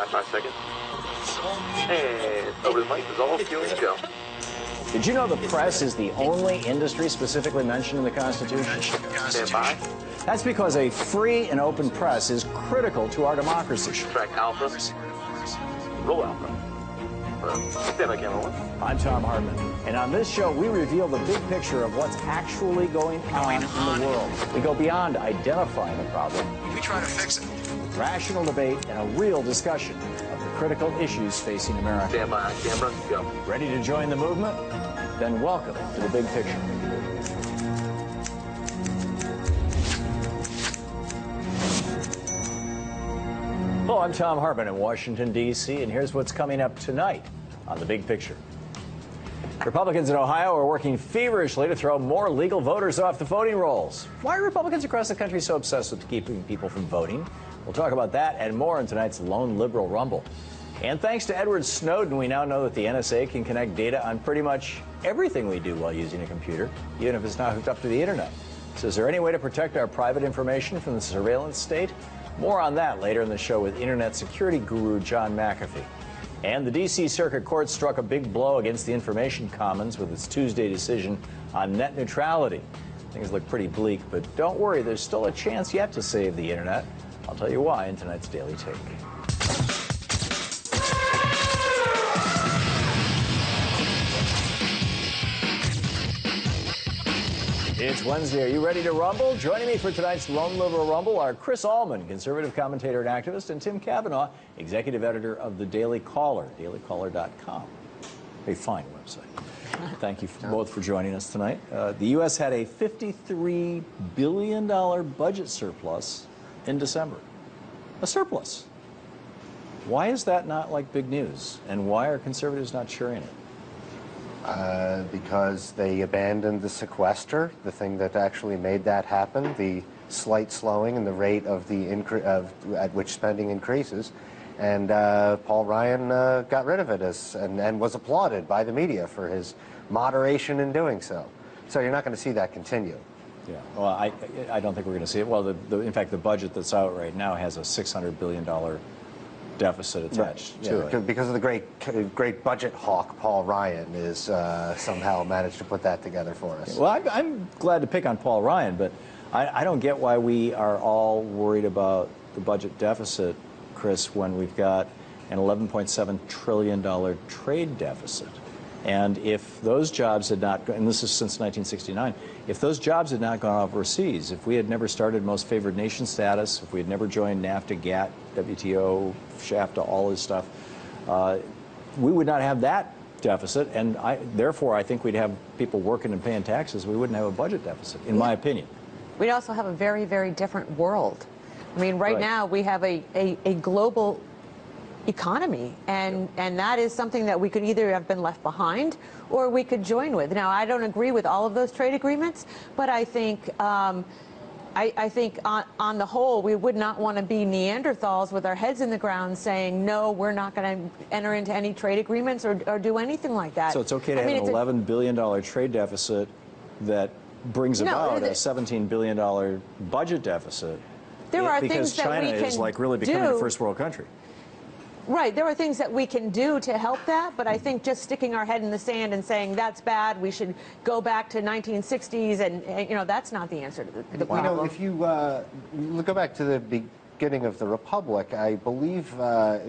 5 seconds. And over the mic is all fueling to go. Did you know the press is the only industry specifically mentioned in the Constitution? Stand by. That's because a free and open press is critical to our democracy. Track Alpha. Roll Alpha. Stand by, camera 1. I'm Tom Hartman, and on this show we reveal the big picture of what's actually going on in the world. We go beyond identifying the problem. We try to fix it. Rational debate and a real discussion of the critical issues facing America. Stand by, camera, go. Ready to join the movement? Then welcome to the big picture. Hello, I'm Tom Hartman in Washington, D.C., and here's what's coming up tonight on the big picture. Republicans in Ohio are working feverishly to throw more legal voters off the voting rolls. Why are Republicans across the country so obsessed with keeping people from voting? We'll talk about that and more in tonight's Lone Liberal Rumble. And thanks to Edward Snowden, we now know that the NSA can connect data on pretty much everything we do while using a computer, even if it's not hooked up to the internet. So is there any way to protect our private information from the surveillance state? More on that later in the show with internet security guru John McAfee. And the D.C. Circuit Court struck a big blow against the Information Commons with its Tuesday decision on net neutrality. Things look pretty bleak, but don't worry, there's still a chance yet to save the internet. I'll tell you why in tonight's Daily Take. It's Wednesday. Are you ready to rumble? Joining me for tonight's Lone Liberal Rumble are Chris Allman, conservative commentator and activist, and Tim Kavanaugh, executive editor of the Daily Caller, dailycaller.com. A fine website. Thank you both for joining us tonight. The U.S. had a $53 billion budget surplus in December. A surplus. Why is that not like big news? And why are conservatives not sharing it? Because they abandoned the sequester, the thing that actually made that happen, the slight slowing in the rate of the at which spending increases, and Paul Ryan got rid of it and was applauded by the media for his moderation in doing so. So you're not going to see that continue. Yeah, well, I don't think we're going to see it. Well, in fact, the budget that's out right now has a $600 billion deficit attached to it. Because of the great budget hawk, Paul Ryan is somehow managed to put that together for us. Well, I'm glad to pick on Paul Ryan, but I don't get why we are all worried about the budget deficit, Chris, when we've got an $11.7 trillion trade deficit. And if those jobs had not, and this is since 1969, if those jobs had not gone overseas, if we had never started most favored nation status, if we had never joined NAFTA, GATT, WTO, SHAFTA, all this stuff, we would not have that deficit, and therefore I think we'd have people working and paying taxes. We wouldn't have a budget deficit, in my opinion. We'd also have a very, very different world. I mean, right now we have a global economy, and that is something that we could either have been left behind or we could join with. Now, I don't agree with all of those trade agreements, but I think I think on the whole, we would not want to be Neanderthals with our heads in the ground saying, no, we're not going to enter into any trade agreements or do anything like that. So it's okay to have an $11 billion trade deficit that brings about a $17 billion budget deficit. There are because things that China we can is like really becoming a first world country. Right, there are things that we can do to help that, but I think just sticking our head in the sand and saying that's bad, we should go back to 1960s, and you know, that's not the answer to the problem. You know, if you go back to the beginning of the Republic, I believe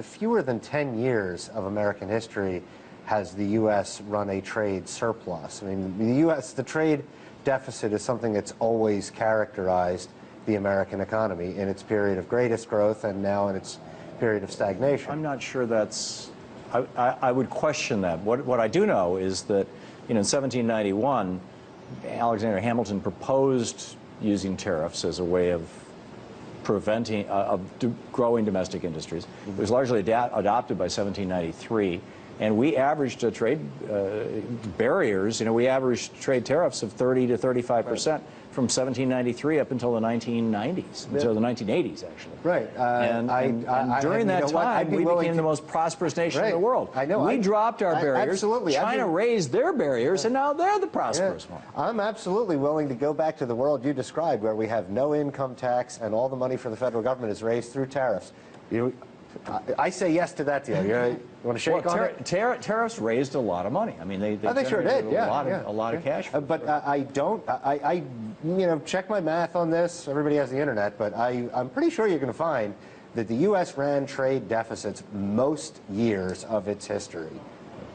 fewer than 10 years of American history has the U.S. run a trade surplus. I mean, the U.S., the trade deficit is something that's always characterized the American economy in its period of greatest growth and now in its period of stagnation. I'm not sure that's, I would question that. What I do know is that, you know, in 1791, Alexander Hamilton proposed using tariffs as a way of preventing, growing domestic industries. It was largely adopted by 1793. And we averaged trade barriers, you know, we averaged trade tariffs of 30 to 35% from 1793 up until the 1990s, until the 1980s, actually. Right. And during that time, we became the most prosperous nation in the world. I know. We dropped our barriers. Absolutely. China raised their barriers, and now they're the prosperous one. I'm absolutely willing to go back to the world you described, where we have no income tax and all the money for the federal government is raised through tariffs. I say yes to that deal. You want to shake on it? Tariffs raised a lot of money. I mean, they sure did. Yeah, a lot of cash. But I don't. I check my math on this. Everybody has the internet, but I'm pretty sure you're going to find that the U.S. ran trade deficits most years of its history,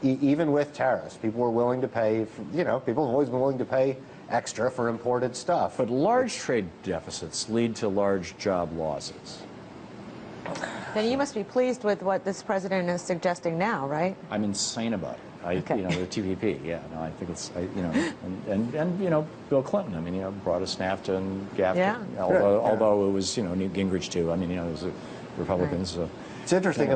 even with tariffs. People were willing to pay. People have always been willing to pay extra for imported stuff. But large trade deficits lead to large job losses. Then you must be pleased with what this president is suggesting now, right? I'm insane about it. Okay. The TPP. Yeah, no, I think it's, and Bill Clinton. I mean, brought us NAFTA and GAFTA. Yeah. Although it was, Newt Gingrich too. I mean, it was Republicans. Right. It's interesting.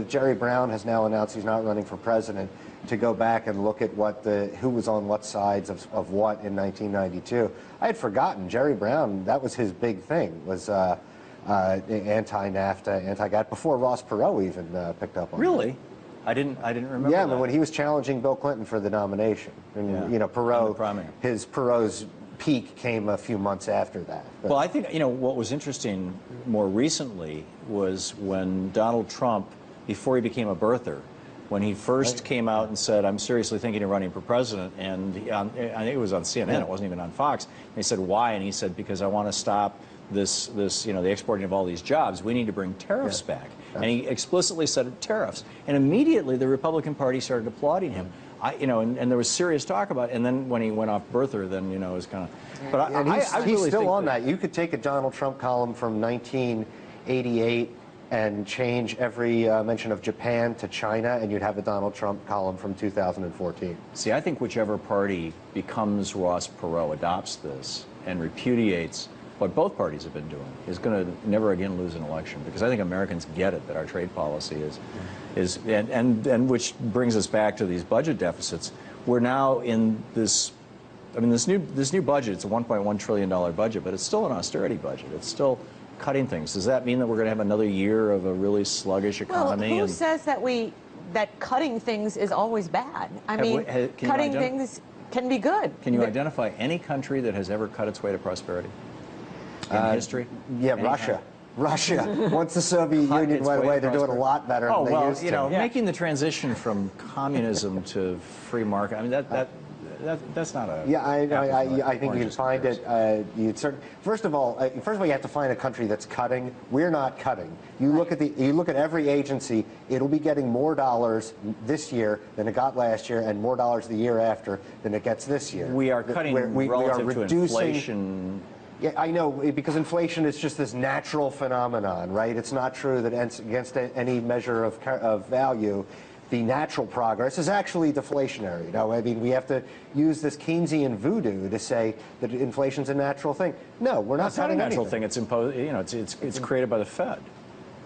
Jerry Brown has now announced he's not running for president, to go back and look at who was on what sides of what in 1992. I had forgotten Jerry Brown. That was his big thing. Was anti-NAFTA, anti-GATT, before Ross Perot even picked up on it. Really? I didn't remember. Yeah, that. when he was challenging Bill Clinton for the nomination, and Perot's peak came a few months after that. But, well, I think what was interesting more recently was when Donald Trump, before he became a birther, when he first came out and said, "I'm seriously thinking of running for president," and I think it was on CNN. It wasn't even on Fox. And he said, "Why?" And he said, "Because I want to stop this the exporting of all these jobs. We need to bring tariffs back." And he explicitly said tariffs. And immediately the Republican Party started applauding him. And there was serious talk about it. And then when he went off birther, then it was kind of. But he's really still think on that. You could take a Donald Trump column from 1988 and change every mention of Japan to China, and you'd have a Donald Trump column from 2014. See, I think whichever party becomes Ross Perot, adopts this, and repudiates what both parties have been doing, is going to never again lose an election, because I think Americans get it that our trade policy is and which brings us back to these budget deficits. We're now in this. I mean, this new budget. It's a $1.1 trillion budget, but it's still an austerity budget. It's still cutting things. Does that mean that we're going to have another year of a really sluggish economy? Well, who says that cutting things is always bad? I mean, cutting things can be good. Can you identify any country that has ever cut its way to prosperity in history? Yeah, Russia. Once the Soviet Union went away, they're doing a lot better than they used to. Making the transition from communism to free market. I mean, that's not a. Yeah, I think you can find it. First of all, you have to find a country that's cutting. We're not cutting. You look at every agency. It'll be getting more dollars this year than it got last year, and more dollars the year after than it gets this year. We are cutting relative to inflation. Yeah, I know, because inflation is just this natural phenomenon, right? It's not true that against any measure of value, the natural progress is actually deflationary. No, I mean, we have to use this Keynesian voodoo to say that inflation's a natural thing. No, we're not. It's not a natural thing. It's imposed. It's created by the Fed.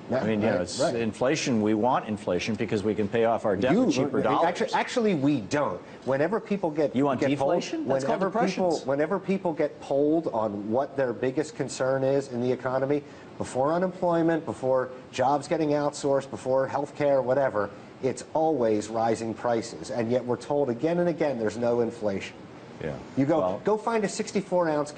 Yeah, I mean, it's inflation. We want inflation because we can pay off our debt with cheaper dollars. Actually, we don't. Whenever people get deflation? Polled, whenever people get polled on what their biggest concern is in the economy, before unemployment, before jobs getting outsourced, before health care, whatever, it's always rising prices. And yet we're told again and again there's no inflation. Yeah. You go find a 64-ounce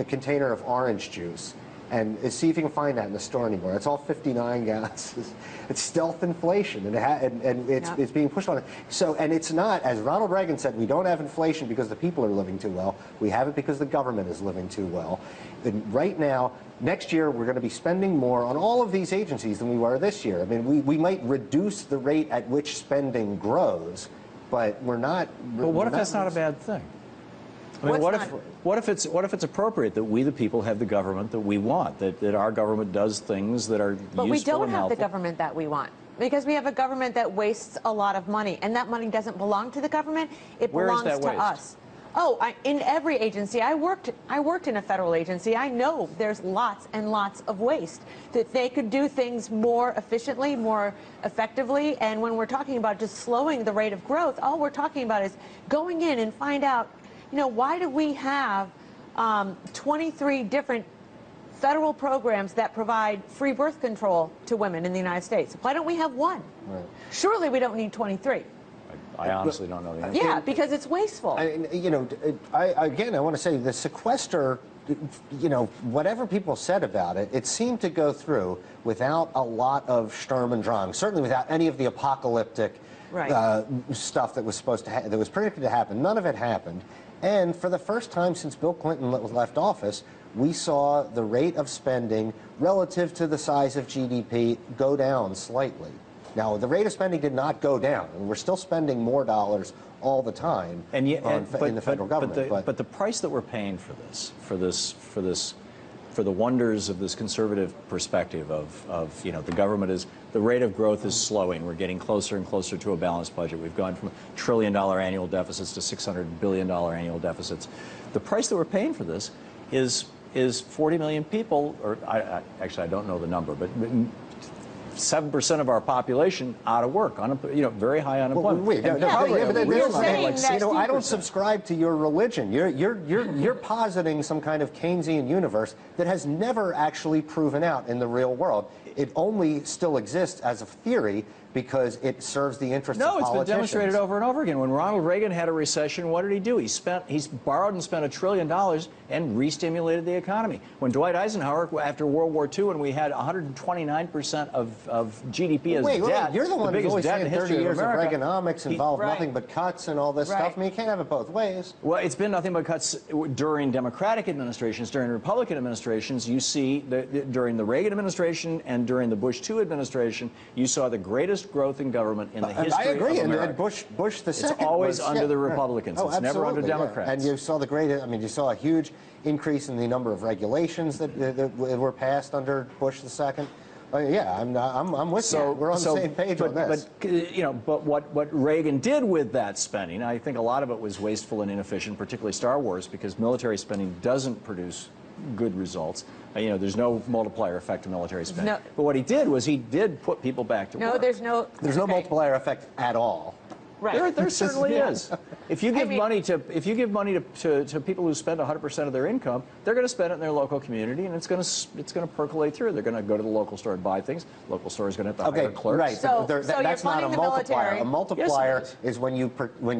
container of orange juice and see if you can find that in the store anymore. It's all 59 ounces. It's stealth inflation, and it's being pushed on it. So, and it's not, as Ronald Reagan said, we don't have inflation because the people are living too well. We have it because the government is living too well. And right now, next year, we're going to be spending more on all of these agencies than we were this year. I mean, we might reduce the rate at which spending grows, but we're not. But what if that's not a bad thing? I mean, what if it's appropriate that we, the people, have the government that we want, that our government does things that are useful and helpful? But we don't have the government that we want, because we have a government that wastes a lot of money, and that money doesn't belong to the government. It belongs to us. Oh, in every agency. I worked in a federal agency. I know there's lots and lots of waste, that they could do things more efficiently, more effectively. And when we're talking about just slowing the rate of growth, all we're talking about is going in and find out, why do we have 23 different federal programs that provide free birth control to women in the United States? Why don't we have one? Right. Surely we don't need 23. I honestly don't know the answer. Yeah, because it's wasteful. I want to say the sequester you know, whatever people said about it, it seemed to go through without a lot of Sturm and Drang, certainly without any of the apocalyptic stuff that was supposed to that was predicted to happen. None of it happened. And for the first time since Bill Clinton left office, we saw the rate of spending relative to the size of GDP go down slightly. Now, the rate of spending did not go down, and we're still spending more dollars all the time in the federal government. But the price that we're paying for the wonders of this conservative perspective of you know, the government is, the rate of growth is slowing. We're getting closer and closer to a balanced budget. We've gone from $1 trillion annual deficits to $600 billion annual deficits. The price that we're paying for this is 40 million people, or actually I don't know the number, but 7% of our population out of work, you know, very high unemployment. I don't subscribe to your religion. You're positing some kind of Keynesian universe that has never actually proven out in the real world. It only still exists as a theory because it serves the interests of politicians. No, it's been demonstrated over and over again. When Ronald Reagan had a recession, what did he do? He borrowed and spent $1 trillion and re-stimulated the economy. When Dwight Eisenhower, after World War II, when we had 129% of GDP as debt, you're the one who's always saying 30 years of Reaganomics involved nothing but cuts and all this stuff. I mean, you can't have it both ways. Well, it's been nothing but cuts during Democratic administrations. During Republican administrations, you see, during the Reagan administration and during the Bush II administration, you saw the greatest growth in government in the history I agree, of America. And Bush the second. It's always under the Republicans. It's never under Democrats. And you saw you saw a huge increase in the number of regulations that were passed under Bush the second. I'm with you. We're on the same page on this. But what Reagan did with that spending, I think a lot of it was wasteful and inefficient, particularly Star Wars, because military spending doesn't produce good results. There's no multiplier effect to military spending. No. But what he did was he did put people back to work. No, there's no multiplier effect at all. Right. There certainly is. If you give money to people who spend 100% of their income, they're going to spend it in their local community, and it's going to percolate through. They're going to go to the local store and buy things. Local store is going to have to hire clerks. Right. So that's not a multiplier. Military. A multiplier is when you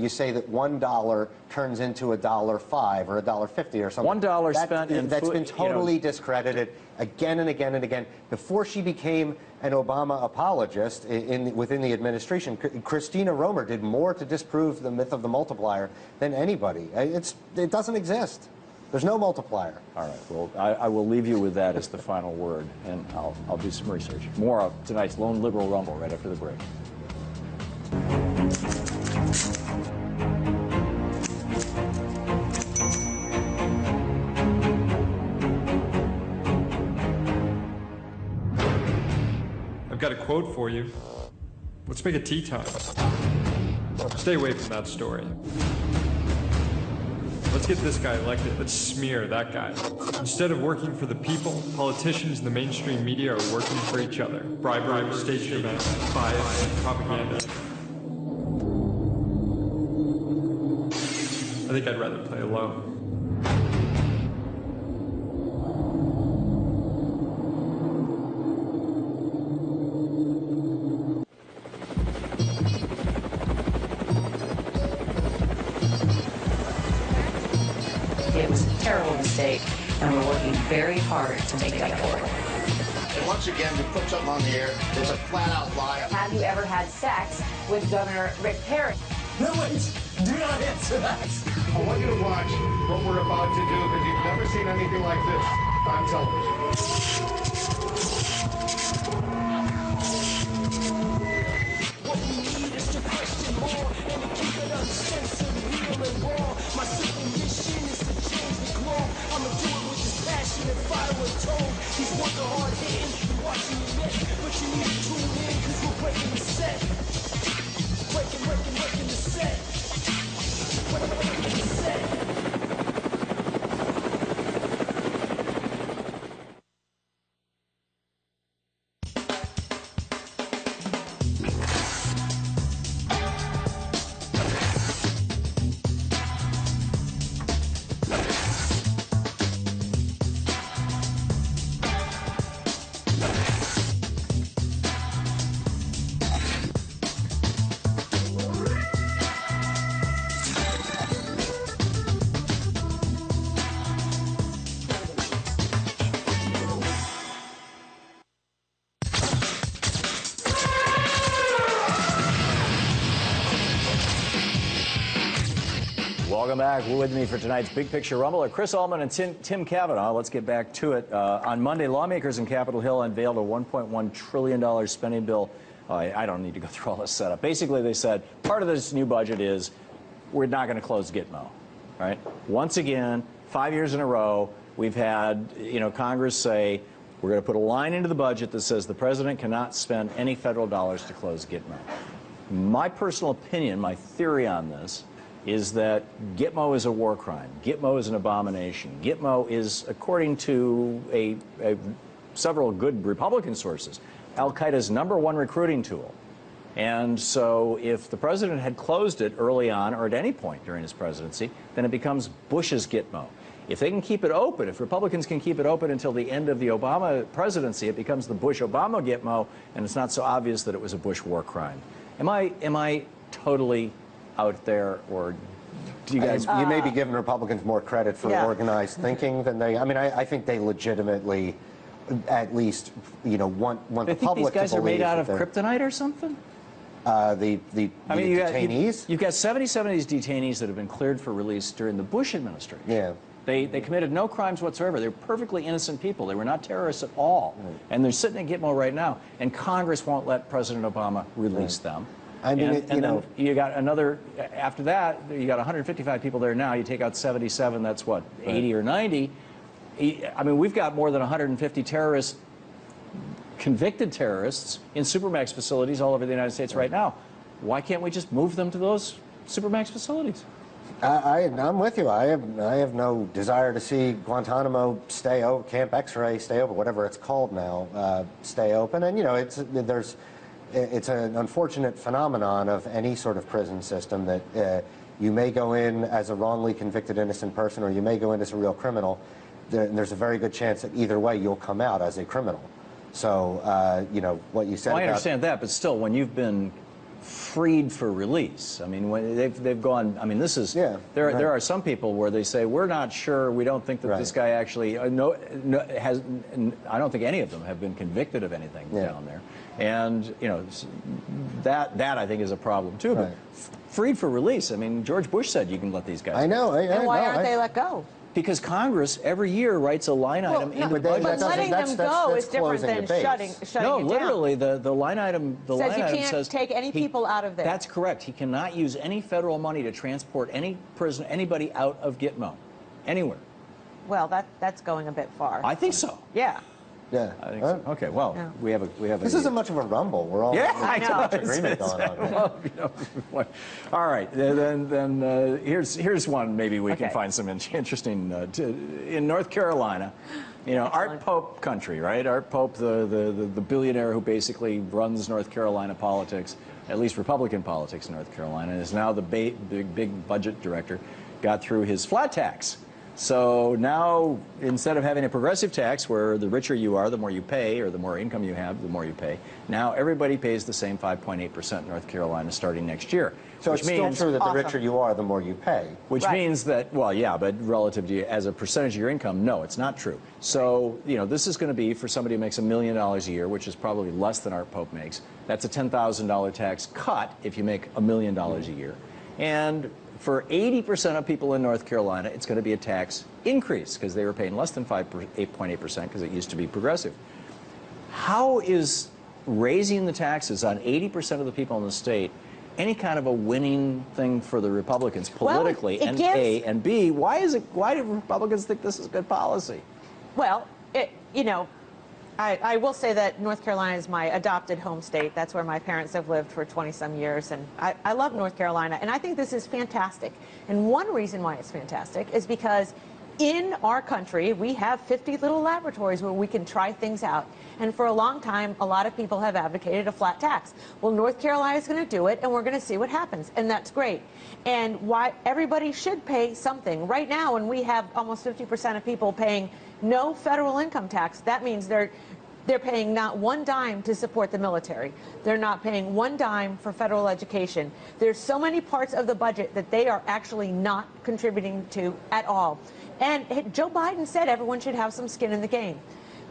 say that $1 turns into $1.05 or $1.50 or something. $1 spent in that's been totally discredited again and again and again. Before she became an Obama apologist within the administration, Christina Romer did more to disprove the myth of the multiplier than anybody. It doesn't exist. There's no multiplier. All right. Well, I will leave you with that as the final word, and I'll do some research. More of tonight's Lone Liberal Rumble right after the break. I've got a quote for you. Let's make it tea time. Stay away from that story. Let's get this guy elected. Let's smear that guy. Instead of working for the people, politicians and the mainstream media are working for each other. Bribery, staged events, bias, and propaganda. I think I'd rather play alone. It was a terrible mistake, and we're working very hard to make it up for it. And once again, we put something on the air that's a flat-out lie. Have you ever had sex with Governor Rick Perry? No, wait, do not answer that. I want you to watch what we're about to do, because you've never seen anything like this on television. What we need is to question more and to keep it uncensored, real and raw. My simple mission is to change the globe. I'ma do it with this passion and fire untold. These ones are hard hitting, you're watching your neck, but you need to tune in, cause we're breaking the set. Breaking the set. Breaking the set. Welcome back. With me for tonight's Big Picture Rumble are Chris Ullman and Tim Kavanaugh. Let's get back to it. On Monday, lawmakers in Capitol Hill unveiled a $1.1 trillion spending bill. I don't need to go through all this setup. Basically, they said part of this new budget is we're not going to close Gitmo, right? Once again, 5 years in a row, we've had Congress say we're going to put a line into the budget that says the president cannot spend any federal dollars to close Gitmo. My personal opinion, my theory on this, is that Gitmo is a war crime. Gitmo is an abomination. Gitmo is, according to several good Republican sources, Al-Qaeda's #1 recruiting tool. And so if the president had closed it early on or at any point during his presidency, then it becomes Bush's Gitmo. If they can keep it open, if Republicans can keep it open until the end of the Obama presidency, it becomes the Bush-Obama Gitmo, and it's not so obvious that it was a Bush war crime. Am I totally out there, or do you guys? You may be giving Republicans more credit for organized thinking than they. I mean, I think they legitimately, at least, want the public to believe. These guys are made out of kryptonite or something. The detainees. You've got 77 of these detainees that have been cleared for release during the Bush administration. Yeah. They committed no crimes whatsoever. They're perfectly innocent people. They were not terrorists at all. Right. And they're sitting in Gitmo right now, and Congress won't let President Obama release them. I mean, then you got another, after that, you got 155 people there now. You take out 77, that's what, 80 or 90. I mean, we've got more than 150 terrorists, convicted terrorists, in Supermax facilities all over the United States right now. Why can't we just move them to those Supermax facilities? I'm with you. I have no desire to see Guantanamo stay open, Camp X-Ray stay open, whatever it's called now, stay open. And it's an unfortunate phenomenon of any sort of prison system that you may go in as a wrongly convicted innocent person, or you may go in as a real criminal. There's a very good chance that either way you'll come out as a criminal. So what you said. Well, I understand that, but still, when you've been freed for release. I mean, when they've gone. I mean, this is. Yeah, there are some people where they say we're not sure. We don't think that this guy actually has. I don't think any of them have been convicted of anything down there, and that I think is a problem too. But freed for release. I mean, George Bush said you can let these guys. I know. And why aren't they let go? Because Congress every year writes a line item in the budget. But letting them go is different than shutting no, it literally, down. the line item Says you can't take any people out of there. That's correct. He cannot use any federal money to transport any person, anybody out of Gitmo, anywhere. Well, that's going a bit far. I think so. Yeah. Yeah. I think so. Okay. Well, we have a. This isn't much of a rumble. We're all I know. Much agreement going on. Well, all right. Then here's one maybe we can find some interesting. In North Carolina, Art Pope country, right? Art Pope, the billionaire who basically runs North Carolina politics, at least Republican politics in North Carolina, is now the big budget director. Got through his flat tax. So now, instead of having a progressive tax where the richer you are, the more you pay, or the more income you have, the more you pay, now everybody pays the same 5.8% in North Carolina starting next year. So it's still true that the richer you are, the more you pay. Which means that, well, yeah, but relative to as a percentage of your income, no, it's not true. So, this is going to be for somebody who makes $1 million a year, which is probably less than Art Pope makes. That's a $10,000 tax cut if you make $1 million a year. And for 80% of people in North Carolina, it's going to be a tax increase because they were paying less than 8.8% because it used to be progressive. How is raising the taxes on 80% of the people in the state any kind of a winning thing for the Republicans politically? Well, and A, and B, why do Republicans think this is good policy? Well, I will say that North Carolina is my adopted home state. That's where my parents have lived for 20-some years, and I love North Carolina, and I think this is fantastic. And one reason why it's fantastic is because in our country, we have 50 little laboratories where we can try things out. And for a long time, a lot of people have advocated a flat tax. Well, North Carolina is going to do it, and we're going to see what happens, and that's great. And why everybody should pay something. Right now, when we have almost 50% of people paying no federal income tax, that means they're paying not one dime to support the military. They're not paying one dime for federal education. There's so many parts of the budget that they are actually not contributing to at all. And Joe Biden said everyone should have some skin in the game.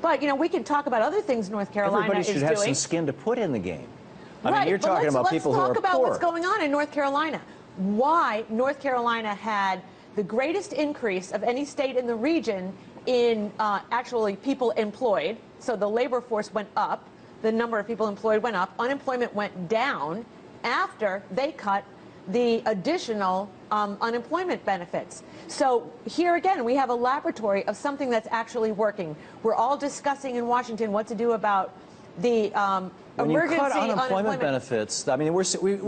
But, we can talk about other things North Carolina is doing. Everybody should have some skin to put in the game. I mean, you're talking about people who are poor. Let's talk about what's going on in North Carolina. Why North Carolina had the greatest increase of any state in the region in actually people employed. So the labor force went up, the number of people employed went up, unemployment went down after they cut the additional unemployment benefits. So here again, we have a laboratory of something that's actually working. We're all discussing in Washington what to do about the when you emergency cut unemployment benefits, I mean, we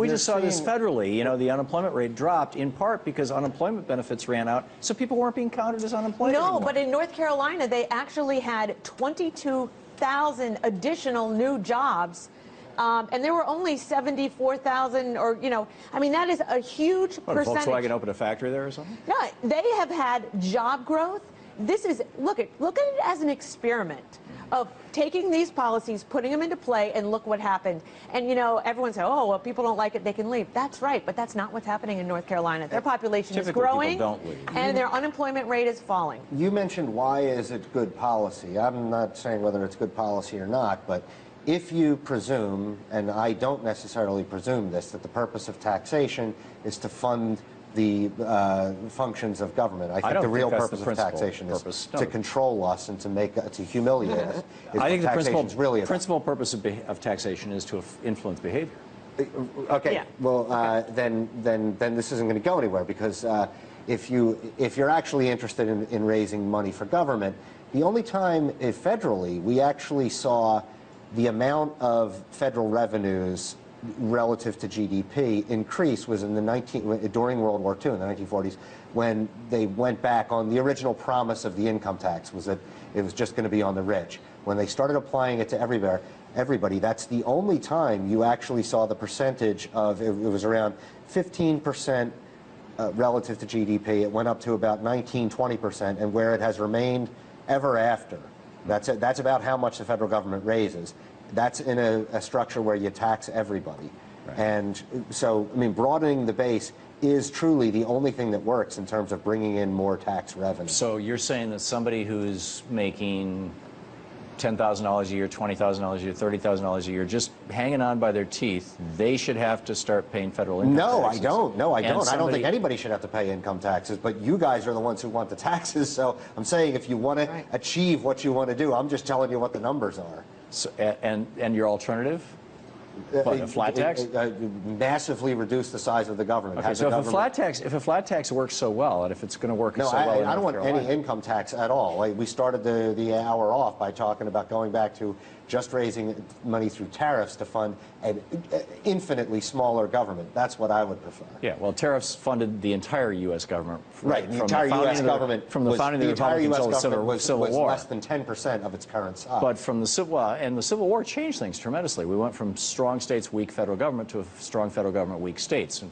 just saw this federally. You know, the unemployment rate dropped in part because unemployment benefits ran out, so people weren't being counted as unemployed anymore. But in North Carolina, they actually had 22,000 additional new jobs. And there were only 74,000, or, you know, I mean, that is a huge percentage. Volkswagen opened a factory there or something? No, they have had job growth. This is, look at it as an experiment of taking these policies, putting them into play, and look what happened. And, you know, everyone said, oh, well, people don't like it, they can leave. That's right, but that's not what's happening in North Carolina. Their population is growing, and their unemployment rate is falling. You mentioned, why is it good policy? I'm not saying whether it's good policy or not, but if you presume, and I don't necessarily presume this, that the purpose of taxation is to fund the functions of government. I think the real purpose of taxation is to control us and to humiliate us. I think the principal purpose of taxation is to influence behavior. Okay, yeah. Well, then this isn't going to go anywhere, because if you're actually interested in raising money for government, the only time federally we actually saw the amount of federal revenues relative to GDP increase was in during World War II in the 1940s, when they went back on the original promise of the income tax, was that it was just going to be on the rich. When they started applying it to everybody, that's the only time you actually saw the percentage of, it was around 15% relative to GDP. It went up to about 19-20%, and where it has remained ever after. That's about how much the federal government raises. That's in a structure where you tax everybody. Right. And so, I mean, broadening the base is truly the only thing that works in terms of bringing in more tax revenue. So you're saying that somebody who's making $10,000 a year, $20,000 a year, $30,000 a year, just hanging on by their teeth, they should have to start paying federal income taxes? No, I don't. I don't think anybody should have to pay income taxes, but you guys are the ones who want the taxes, so I'm saying if you want to achieve what you want to do, I'm just telling you what the numbers are. So, and your alternative? What, a flat tax? Massively reduce the size of the government. Okay, so if a flat tax works so well, and if it's going to work so well, I don't want any income tax at all. We started the hour off by talking about going back to just raising money through tariffs to fund an infinitely smaller government. That's what I would prefer. Yeah, well, tariffs funded the entire U.S. government. Right, the entire U.S. government from the founding of the Republic until the Civil War. Less than 10% of its current size. But from the Civil War changed things tremendously. We went from strong states, weak federal government, to a strong federal government, weak states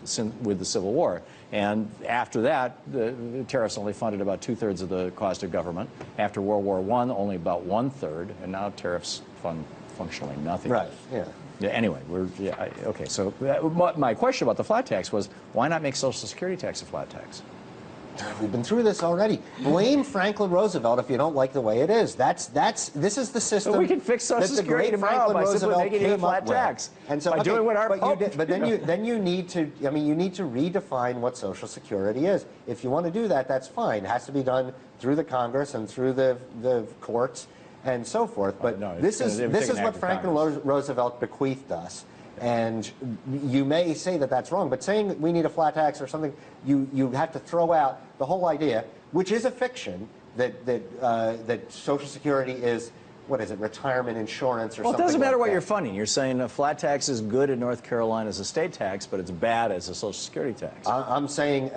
with the Civil War. And after that, the tariffs only funded about 2/3 of the cost of government. After World War I, only about 1/3, and now tariffs fund functionally nothing. Right. Yeah. Anyway, okay. So my question about the flat tax was, why not make Social Security tax a flat tax? We've been through this already. Blame Franklin Roosevelt if you don't like the way it is. This is the system. But we can fix Social Security tomorrow by simply making it a flat tax. And so, doing what our Pope. But then you need to. I mean, you need to redefine what Social Security is. If you want to do that, that's fine. It has to be done through the Congress and through the courts and so forth. But this is what Franklin Roosevelt bequeathed us. And you may say that that's wrong, but saying we need a flat tax or something, you have to throw out the whole idea, which is a fiction, that Social Security is, what is it, retirement insurance or something. Well, it doesn't matter like what that. you're funding. You're saying a flat tax is good in North Carolina as a state tax, but it's bad as a Social Security tax. I'm saying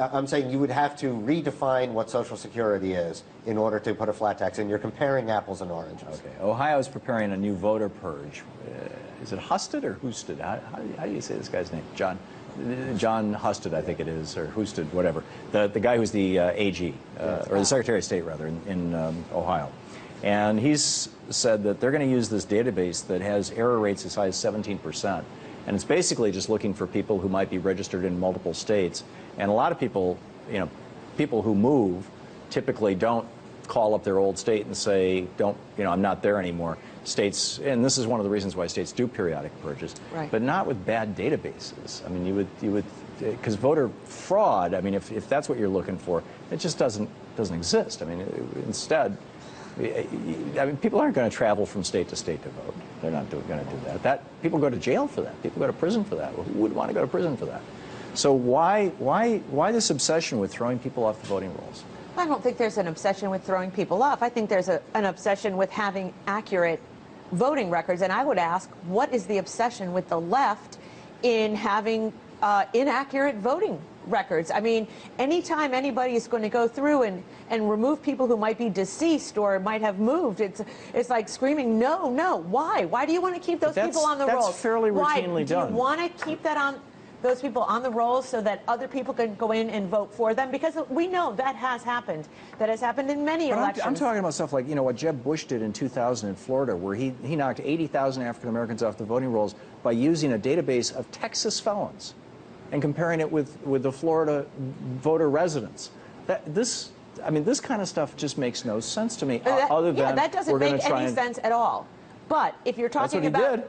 you would have to redefine what Social Security is in order to put a flat tax in. You're comparing apples and oranges. Okay. Ohio is preparing a new voter purge. Is it Husted or Husted? How do you say this guy's name? John Husted, I think it is, or Husted, whatever. The guy who's the AG, or the Secretary of State, rather, in Ohio. And he's said that they're going to use this database that has error rates as high as 17%. And it's basically just looking for people who might be registered in multiple states. And a lot of people, people who move typically don't call up their old state and say, I'm not there anymore. states, and this is one of the reasons why states do periodic purges, right, but not with bad databases. I mean, you would, because voter fraud, I mean, if that's what you're looking for, it just doesn't exist. I mean, instead, I mean, people aren't going to travel from state to state to vote. They're not going to do that. People go to jail for that. People go to prison for that. Well, who would want to go to prison for that? So why this obsession with throwing people off the voting rolls? I don't think there's an obsession with throwing people off. I think there's an obsession with having accurate voting records. And I would ask, what is the obsession with the left in having inaccurate voting records? I mean, anytime anybody is going to go through and remove people who might be deceased or might have moved, it's like screaming, no, no. Why? Why do you want to keep those people on the rolls? That's fairly routinely done. Do you want to keep that on? Those people on the rolls so that other people can go in and vote for them? Because we know that has happened. That has happened in many elections. I'm talking about stuff like, you know, what Jeb Bush did in 2000 in Florida, where he knocked 80,000 African Americans off the voting rolls by using a database of Texas felons and comparing it with the Florida voter residents. This kind of stuff just makes no sense to me. Other than that doesn't make any sense at all. But if you're talking about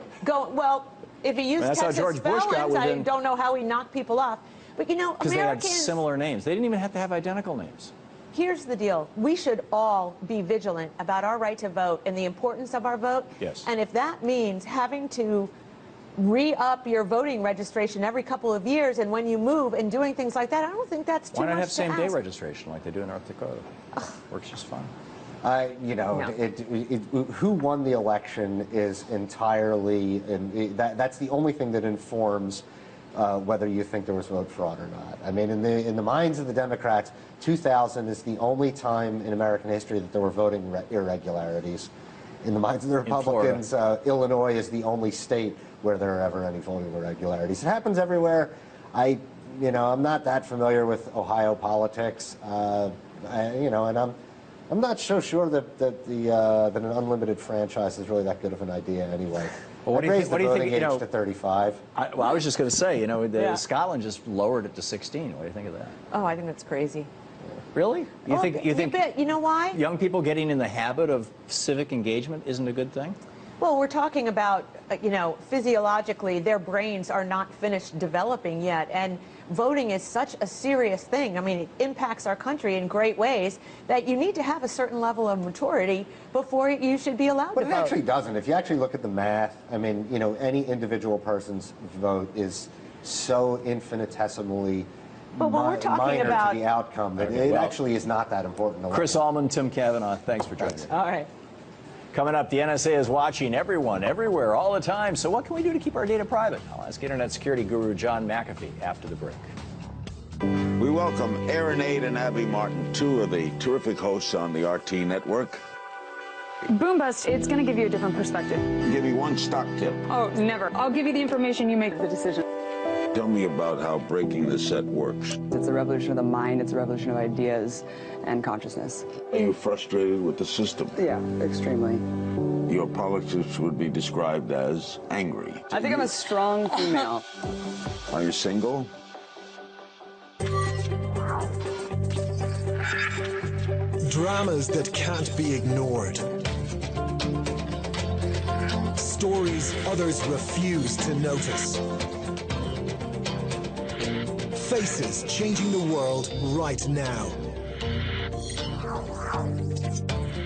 if he used Texas felons, I don't know how he knocked people off. But, you know, because they had similar names. They didn't even have to have identical names. Here's the deal. We should all be vigilant about our right to vote and the importance of our vote. Yes. And if that means having to re-up your voting registration every couple of years and when you move and doing things like that, I don't think that's too much to ask. Why not have same-day registration like they do in North Dakota? Works just fine. Who won the election is entirely, that's the only thing that informs whether you think there was vote fraud or not. I mean, in the minds of the Democrats, 2000 is the only time in American history that there were voting irregularities. In the minds of the Republicans, Illinois is the only state where there are ever any voting irregularities. It happens everywhere. I'm not that familiar with Ohio politics, and I'm not so sure that an unlimited franchise is really that good of an idea anyway. Well, what do you think? Age to 35. I was just going to say, Scotland just lowered it to 16. What do you think of that? Oh, I think that's crazy. Really? You think? You know why? Young people getting in the habit of civic engagement isn't a good thing? Well, we're talking about, physiologically, their brains are not finished developing yet, and voting is such a serious thing. I mean, it impacts our country in great ways that you need to have a certain level of maturity before you should be allowed to vote. But it actually doesn't. If you actually look at the math, I mean, any individual person's vote is so infinitesimally minor to the outcome that it actually is not that important. Chris Allman, Tim Kavanaugh, thanks for joining us. All right. Coming up, the NSA is watching everyone, everywhere, all the time. So what can we do to keep our data private? I'll ask Internet security guru John McAfee after the break. We welcome Aaron Aid and Abby Martin, two of the terrific hosts on the RT network. Boom Bust, it's going to give you a different perspective. Give me one stock tip. Oh, never. I'll give you the information, you make the decision. Tell me about how breaking the set works. It's a revolution of the mind, it's a revolution of ideas and consciousness. Are you frustrated with the system? Yeah, extremely. Your politics would be described as angry. I think I'm a strong female. Are you single? Dramas that can't be ignored. Stories others refuse to notice. Faces changing the world right now.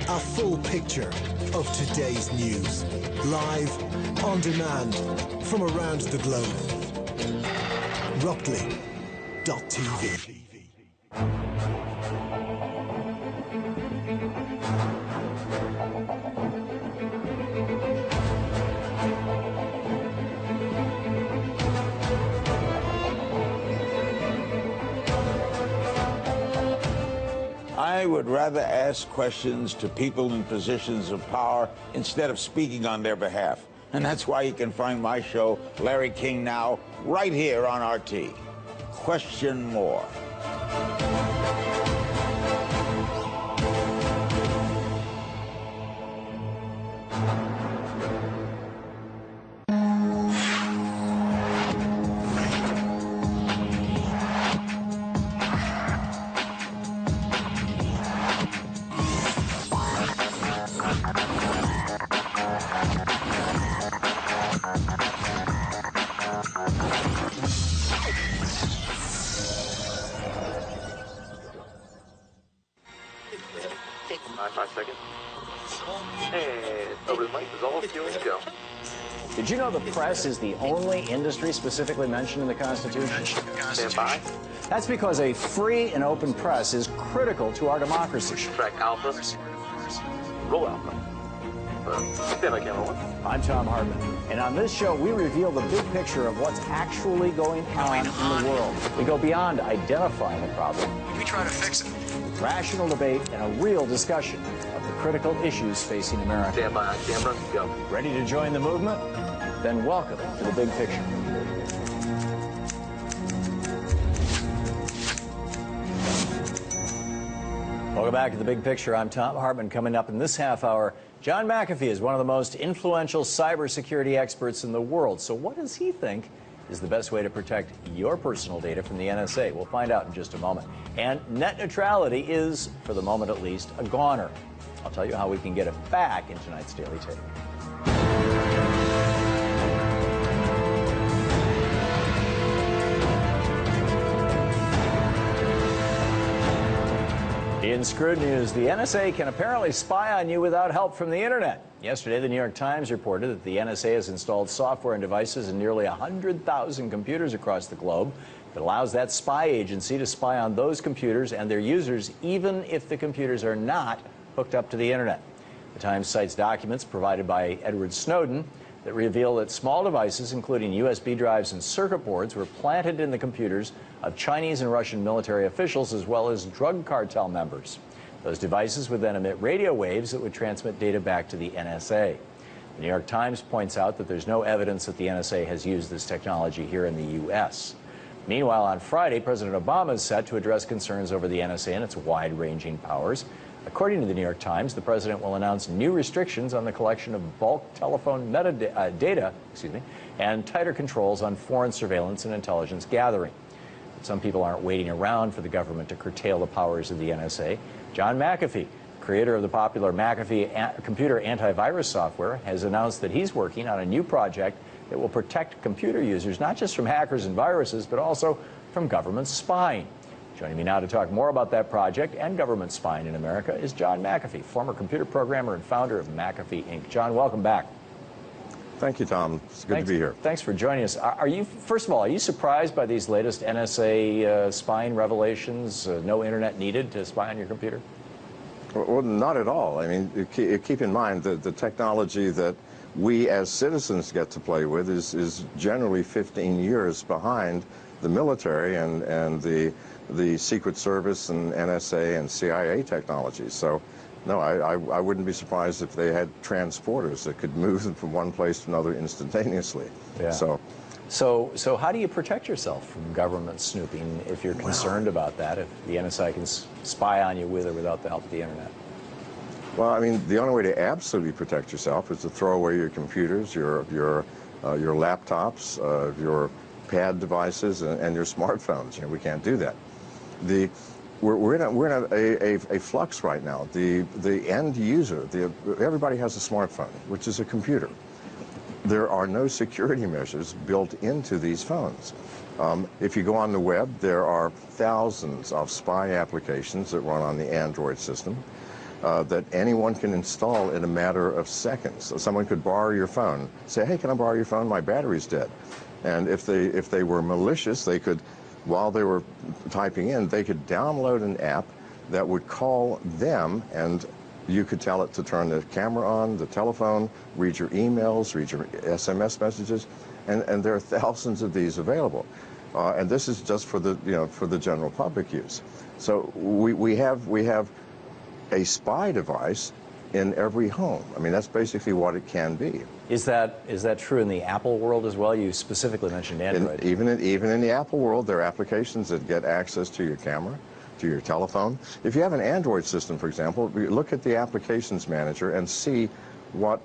A full picture of today's news. Live, on demand, from around the globe. Rockley.tv. I would rather ask questions to people in positions of power instead of speaking on their behalf. And that's why you can find my show, Larry King Now, right here on RT. Question more. second. And over the mic is all fueling to go. Did you know the press is the only industry specifically mentioned in the Constitution? Stand by. That's because a free and open press is critical to our democracy. Track Alpha. Roll Alpha. Stand by, camera 1. I'm Tom Hartman, and on this show we reveal the big picture of what's actually going on in the world. We go beyond identifying the problem. We try to fix it. Rational debate and a real discussion of the critical issues facing America. Stand by on camera, go. Ready to join the movement? Then welcome to the big picture. Welcome back to the big picture. I'm Tom Hartman. Coming up in this half hour, John McAfee is one of the most influential cybersecurity experts in the world. So what does he think is the best way to protect your personal data from the NSA? We'll find out in just a moment. And net neutrality is, for the moment at least, a goner. I'll tell you how we can get it back in tonight's Daily Take. In Screw News, the NSA can apparently spy on you without help from the internet. Yesterday, the New York Times reported that the NSA has installed software and devices in nearly 100,000 computers across the globe that allows that spy agency to spy on those computers and their users, even if the computers are not hooked up to the internet. The Times cites documents provided by Edward Snowden that reveal that small devices, including USB drives and circuit boards, were planted in the computers of Chinese and Russian military officials as well as drug cartel members. Those devices would then emit radio waves that would transmit data back to the NSA. The New York Times points out that there's no evidence that the NSA has used this technology here in the U.S. Meanwhile, on Friday, President Obama is set to address concerns over the NSA and its wide-ranging powers. According to the New York Times, the president will announce new restrictions on the collection of bulk telephone metadata, and tighter controls on foreign surveillance and intelligence gathering. But some people aren't waiting around for the government to curtail the powers of the NSA. John McAfee, creator of the popular McAfee computer antivirus software, has announced that he's working on a new project that will protect computer users not just from hackers and viruses, but also from government spying. Joining me now to talk more about that project and government spying in America is John McAfee, former computer programmer and founder of McAfee, Inc. John, welcome back. Thank you, Tom. It's good to be here. Thanks for joining us. First of all, are you surprised by these latest NSA spying revelations? No internet needed to spy on your computer? Well, not at all. I mean, keep in mind that the technology that we as citizens get to play with is generally 15 years behind the military and the Secret Service and NSA and CIA technologies. So, no, I wouldn't be surprised if they had transporters that could move from one place to another instantaneously. Yeah. So how do you protect yourself from government snooping if you're concerned about that, if the NSA can spy on you with or without the help of the internet? Well, I mean, the only way to absolutely protect yourself is to throw away your computers, your laptops, your pad devices, and your smartphones. You know, we can't do that. We're in a flux right now. The end user, everybody has a smartphone, which is a computer. There are no security measures built into these phones. If you go on the web, there are thousands of spy applications that run on the Android system that anyone can install in a matter of seconds. So someone could borrow your phone, say, hey, can I borrow your phone? My battery's dead. And if they were malicious, they could, while they were typing in, they could download an app that would call them, and you could tell it to turn the camera on, the telephone, read your emails, read your SMS messages, and there are thousands of these available. And this is just for the general public use. So we have a spy device in every home. I mean, that's basically what it can be. Is that true in the Apple world as well? You specifically mentioned Android. Even in the Apple world, there are applications that get access to your camera, to your telephone. If you have an Android system, for example, look at the applications manager and see what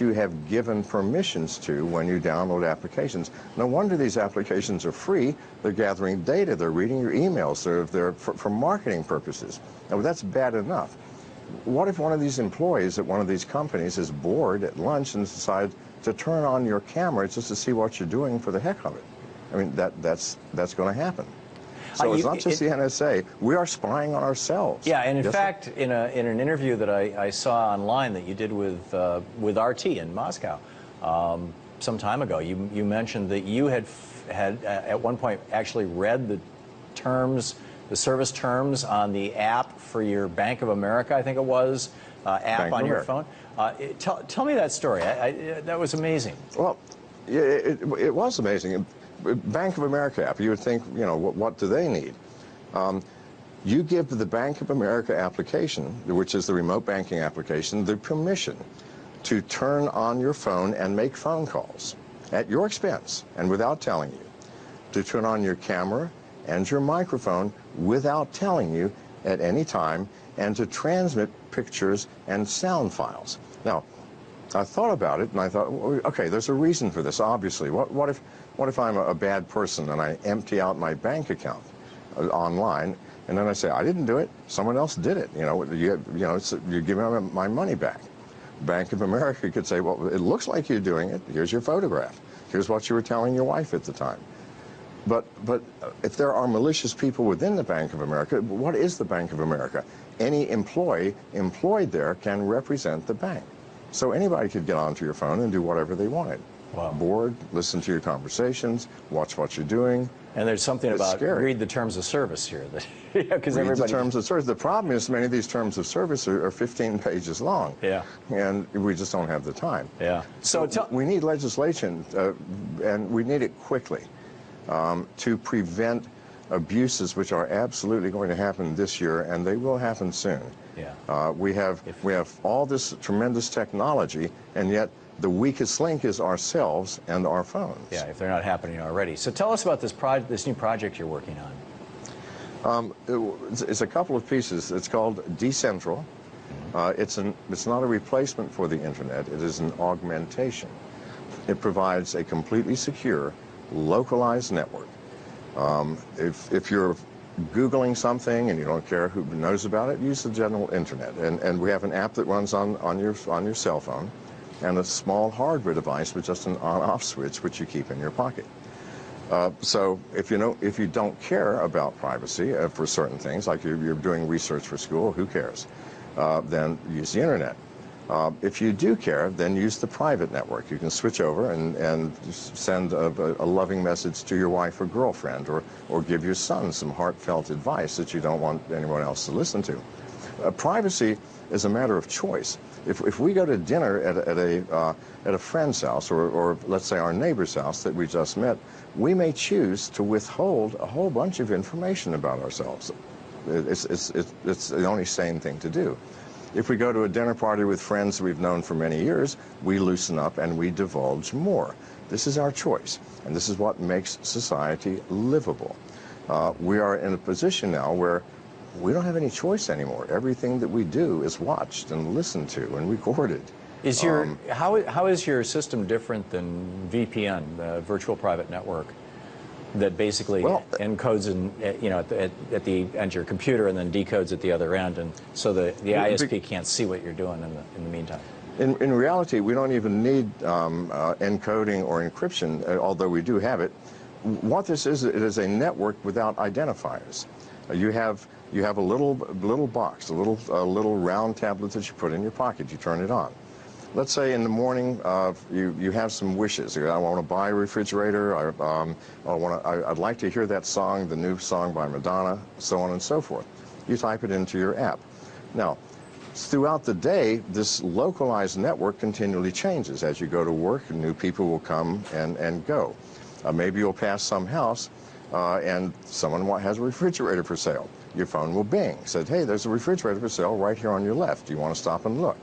you have given permissions to when you download applications. No wonder these applications are free. They're gathering data. They're reading your emails. They're for marketing purposes. Now, that's bad enough. What if one of these employees at one of these companies is bored at lunch and decides to turn on your camera just to see what you're doing for the heck of it? I mean, that's going to happen. So it's not just the NSA. We are spying on ourselves. Yeah, and in Yes, fact, in an interview that I saw online that you did with RT in Moscow some time ago, you mentioned that you had at one point actually read the terms, the service terms on the app for your Bank of America, I think it was, app on your phone. Tell me that story. That was amazing. Well, it was amazing. Bank of America app, you would think, you know, what do they need? You give the Bank of America application, which is the remote banking application, the permission to turn on your phone and make phone calls at your expense and without telling you, to turn on your camera and your microphone without telling you at any time, and to transmit pictures and sound files. Now, I thought about it and I thought, well, okay, there's a reason for this, obviously. What if I'm a bad person and I empty out my bank account online, and then I say, I didn't do it, someone else did it. You give me my money back. Bank of America could say, well, it looks like you're doing it. Here's your photograph. Here's what you were telling your wife at the time. But if there are malicious people within the Bank of America, what is the Bank of America? Any employee employed there can represent the bank. So anybody could get onto your phone and do whatever they wanted. Wow. Board, listen to your conversations, watch what you're doing. And there's something about read the terms of service here. Because read the terms of service. The problem is many of these terms of service are 15 pages long. Yeah. And we just don't have the time. Yeah. So we need legislation, and we need it quickly, to prevent abuses which are absolutely going to happen this year, and they will happen soon. Yeah. We have all this tremendous technology, and yet the weakest link is ourselves and our phones. Yeah, if they're not happening already. So tell us about this new project you're working on. It's a couple of pieces. It's called Decentral. It's not a replacement for the internet. It is an augmentation. It provides a completely secure, localized network. If you're Googling something and you don't care who knows about it, use the general internet. And we have an app that runs on your cell phone, and a small hardware device with just an on-off switch which you keep in your pocket. So if you don't care about privacy for certain things, like you're doing research for school, who cares? Then use the internet. If you do care, then use the private network. You can switch over and send a loving message to your wife or girlfriend, or give your son some heartfelt advice that you don't want anyone else to listen to. Privacy is a matter of choice. If we go to dinner at a friend's house, or let's say our neighbor's house that we just met, we may choose to withhold a whole bunch of information about ourselves. It's the only sane thing to do. If we go to a dinner party with friends we've known for many years, we loosen up and we divulge more. This is our choice, and this is what makes society livable. We are in a position now where we don't have any choice anymore. Everything that we do is watched and listened to and recorded. Is how is your system different than VPN, the virtual private network, that basically encodes at the end of your computer and then decodes at the other end, and so the ISP can't see what you're doing in the meantime? In reality, we don't even need encoding or encryption, although we do have it. What this is, it is a network without identifiers. You have a little box, a little round tablet that you put in your pocket. You turn it on. Let's say in the morning you have some wishes. I want to buy a refrigerator. I'd like to hear that song, the new song by Madonna, so on and so forth. You type it into your app. Now, throughout the day, this localized network continually changes. As you go to work, new people will come and go. Maybe you'll pass some house and someone has a refrigerator for sale. Your phone will bing. Said, hey, there's a refrigerator for sale right here on your left. Do you want to stop and look?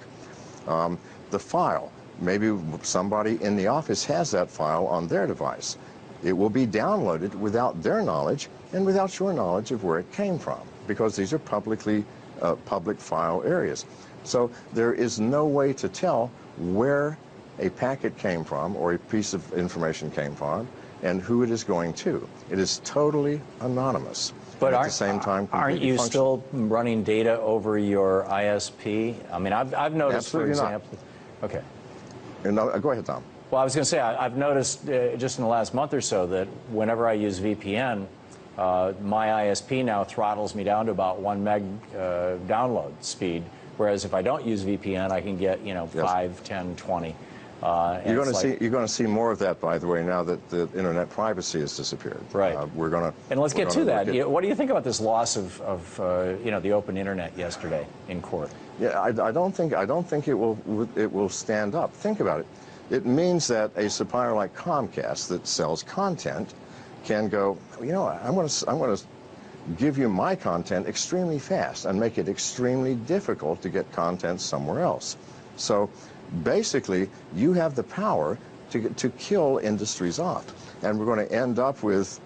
The file, maybe somebody in the office has that file on their device. It will be downloaded without their knowledge and without your knowledge of where it came from, because these are public file areas. So there is no way to tell where a packet came from or a piece of information came from and who it is going to. It is totally anonymous. But at the same time, aren't you still running data over your ISP? I mean, I've noticed, Absolutely for example. Not. Okay. No, go ahead, Tom. Well, I was going to say, I've noticed just in the last month or so that whenever I use VPN, my ISP now throttles me down to about 1 meg download speed, whereas if I don't use VPN, I can get, you know, 5, 10, 20. You're going to see more of that, by the way, now that the internet privacy has disappeared. Right. And let's get to that. What do you think about this loss of you know, the open internet yesterday in court? Yeah, I don't think it will stand up. Think about it. It means that a supplier like Comcast that sells content can go, you know, I'm going to give you my content extremely fast and make it extremely difficult to get content somewhere else. So basically, you have the power to kill industries off, and we're going to end up with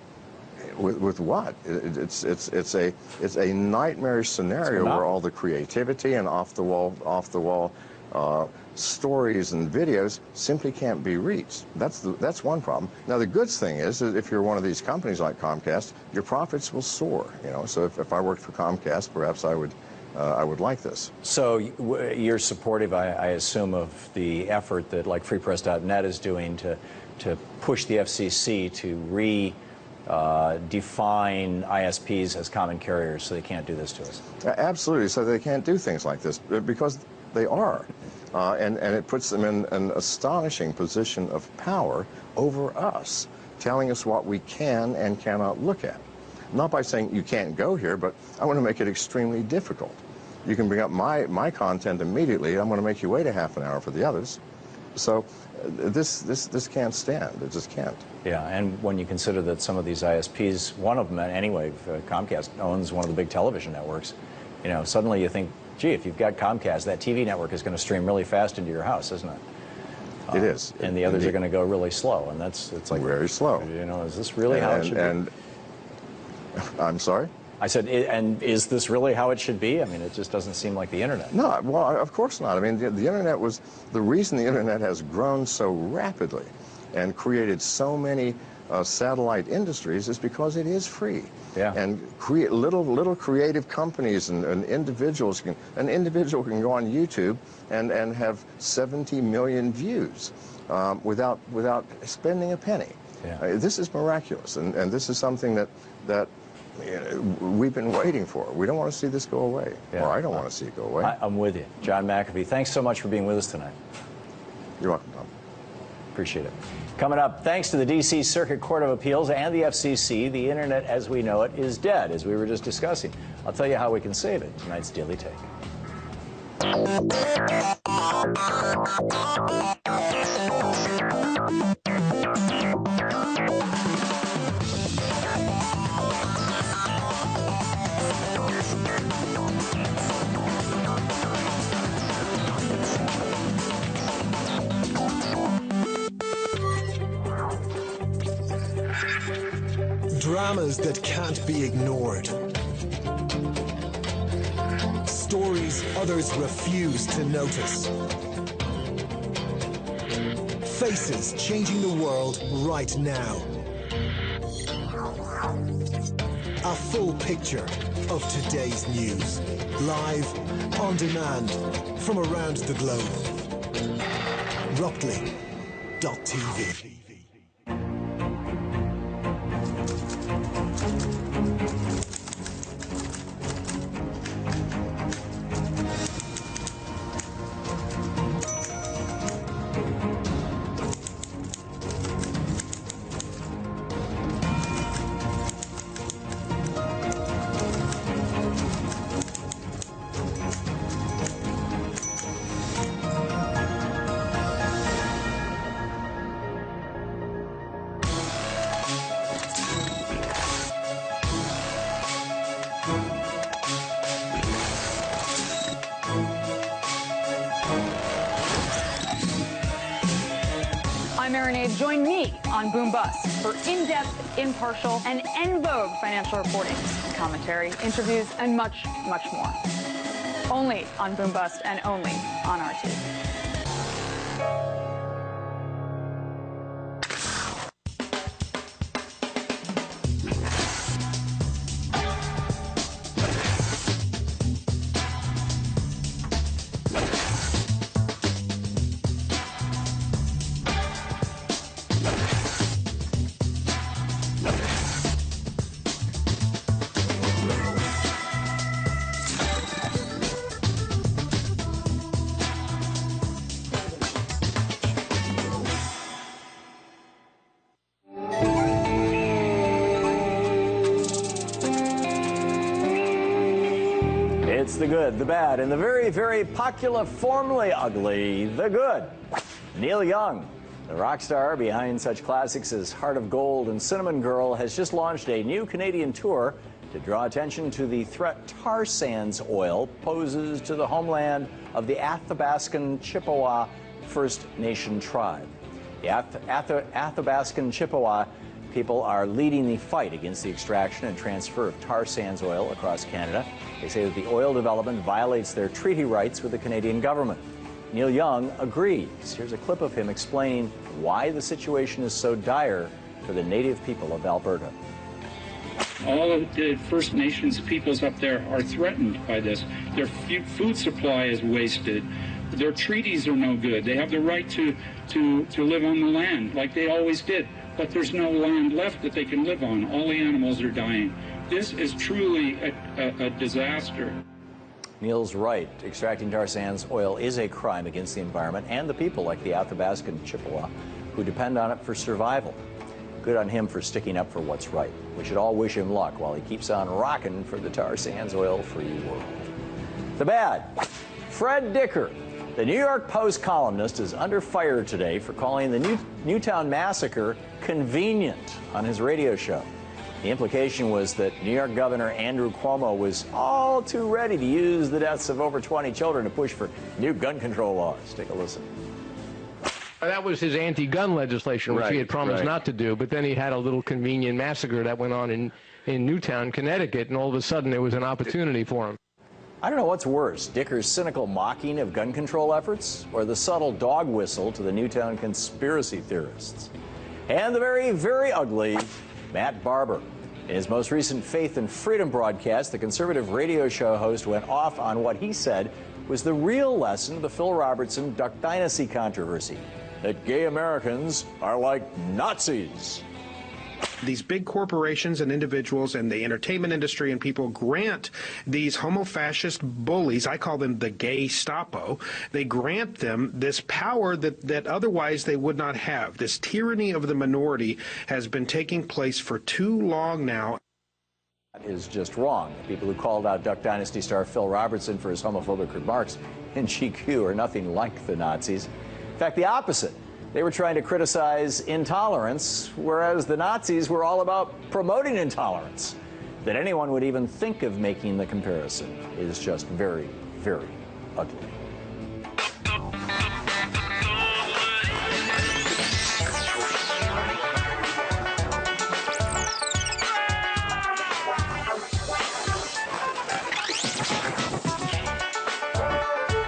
what? It's a nightmarish scenario where all the creativity and off the wall stories and videos simply can't be reached. That's one problem. Now the good thing is that if you're one of these companies like Comcast, your profits will soar. You know, so if I worked for Comcast, perhaps I would like this. So you're supportive, I assume, of the effort that like FreePress.net is doing to push the FCC to define ISPs as common carriers so they can't do this to us. Absolutely, so they can't do things like this because they are. And it puts them in an astonishing position of power over us, telling us what we can and cannot look at. Not by saying you can't go here, but I want to make it extremely difficult. You can bring up my content immediately. I'm going to make you wait a half an hour for the others. So this can't stand. It just can't. Yeah, and when you consider that some of these ISPs, one of them anyway, Comcast owns one of the big television networks, you know, suddenly you think, gee, if you've got Comcast, that TV network is going to stream really fast into your house, isn't it? It is. And the others are going to go really slow, and it's like very slow. You know, is this really how it should be? I'm sorry? I said, and is this really how it should be? I mean, it just doesn't seem like the internet. No, well, of course not. I mean, the internet was the reason the internet has grown so rapidly and created so many satellite industries is because it is free. Yeah. And create little creative companies and individuals an individual can go on YouTube and have 70 million views without spending a penny. Yeah. This is miraculous, and this is something that we've been waiting for. We don't want to see this go away, or I don't want to see it go away. I'm with you. John McAfee, thanks so much for being with us tonight. You're welcome, Tom. Appreciate it. Coming up, thanks to the D.C. Circuit Court of Appeals and the FCC, the internet as we know it is dead, as we were just discussing. I'll tell you how we can save it. Tonight's Daily Take. Dramas that can't be ignored. Stories others refuse to notice. Faces changing the world right now. A full picture of today's news. Live, on demand, from around the globe. Ruptly.tv. Join me on Boom Bust for in-depth, impartial, and en vogue financial reporting, commentary, interviews, and much, much more. Only on Boom Bust and only on RT. It's the good, the bad, and the very, very popular, formerly ugly, the good. Neil Young, the rock star behind such classics as Heart of Gold and Cinnamon Girl, has just launched a new Canadian tour to draw attention to the threat tar sands oil poses to the homeland of the Athabascan Chippewa First Nation tribe. The Athabascan Chippewa people are leading the fight against the extraction and transfer of tar sands oil across Canada. They say that the oil development violates their treaty rights with the Canadian government. Neil Young agrees. Here's a clip of him explaining why the situation is so dire for the native people of Alberta. All of the First Nations peoples up there are threatened by this. Their food supply is wasted. Their treaties are no good. They have the right to live on the land like they always did. But there's no land left that they can live on. All the animals are dying. This is truly a disaster. Neil's right. Extracting tar sands oil is a crime against the environment and the people like the Athabascan Chippewa who depend on it for survival. Good on him for sticking up for what's right. We should all wish him luck while he keeps on rocking for the tar sands oil-free world. The bad. Fred Dicker, the New York Post columnist, is under fire today for calling the Newtown massacre convenient on his radio show. The implication was that New York Governor Andrew Cuomo was all too ready to use the deaths of over 20 children to push for new gun control laws. Take a listen. That was his anti-gun legislation, which he had promised right. not to do, but then he had a little convenient massacre that went on in Newtown, Connecticut, and all of a sudden there was an opportunity for him. I don't know what's worse, Dicker's cynical mocking of gun control efforts or the subtle dog whistle to the Newtown conspiracy theorists. And the very, very ugly Matt Barber. In his most recent Faith and Freedom broadcast, the conservative radio show host went off on what he said was the real lesson of the Phil Robertson Duck Dynasty controversy, that gay Americans are like Nazis. These big corporations and individuals and the entertainment industry and people grant these homo-fascist bullies, I call them the gay Stapo, they grant them this power that otherwise they would not have. This tyranny of the minority has been taking place for too long now. That is just wrong. The people who called out Duck Dynasty star Phil Robertson for his homophobic remarks in GQ are nothing like the Nazis. In fact, the opposite. They were trying to criticize intolerance, whereas the Nazis were all about promoting intolerance. That anyone would even think of making the comparison is just very, very ugly.